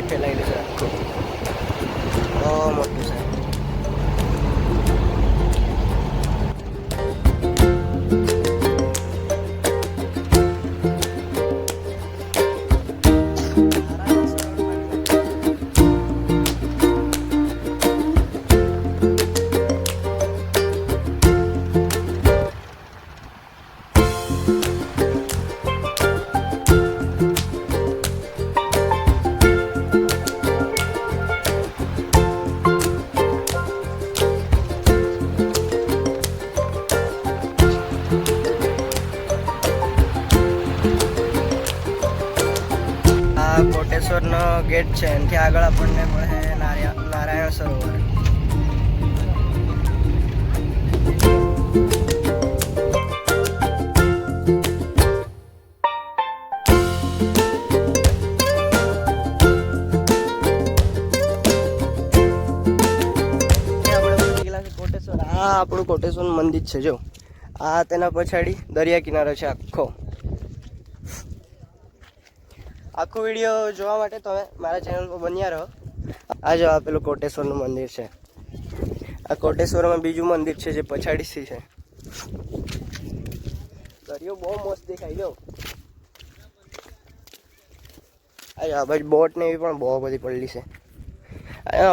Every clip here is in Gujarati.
ફેલાયેલું છે આખું, બહુ મોટું છે. કોટેશ્વરનો ગેટ છે, એનાથી આગળ આપણને મળે નારાયણ સરોવર. કોટેશ્વર, આ આપણું કોટેશ્વર મંદિર છે. જો આ તેના પછાડી દરિયા કિનારો છે આખો. આખો વિડીયો જોવા માટે તમે મારા ચેનલ પર બન્યા રહો. આ જો આપેલું કોટેશ્વરનું મંદિર છે. આ કોટેશ્વરમાં બીજું મંદિર છે જે પછાડીથી છે. દરિયો બહુ મસ્ત દેખાય. જો આ બાજુ બોટ ને એવી પણ બહુ બધી પડેલી છે.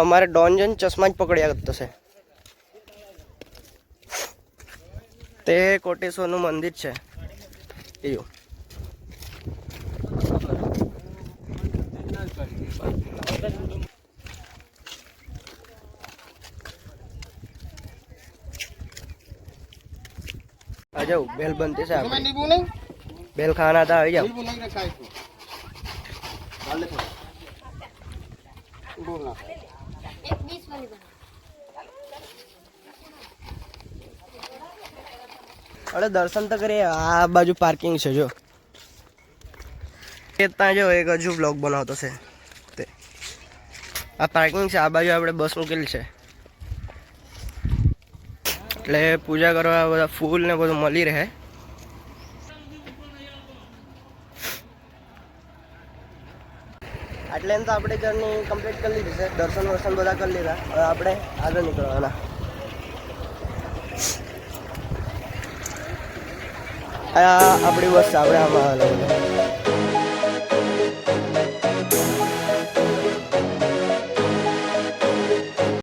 અમારે ડોનજન ચશ્મા જ પકડ્યા કરતો છે. તે કોટેશ્વરનું મંદિર છે. એ आ जाओ, बेल बनते से बेल खाना था. आ जाओ. अरे दर्शन तो करिए. आ बाजू पार्किंग है. जो इतना जो एक हजू ब्लॉग बनावतो से आ पार्किंग से. आ बाजू આપણે બસ મૂકેલી છે, એટલે પૂજા કરવા બધા ફૂલ ને બધું મળી રહે. એટલે એમ તો આપણે જર્ની કમ્પ્લીટ કરી લીધી છે. દર્શન વર્શન બધા કરી લીધા. હવે આપણે આગળ નીકળવાના. આ આપણી બસ આપણે આમાં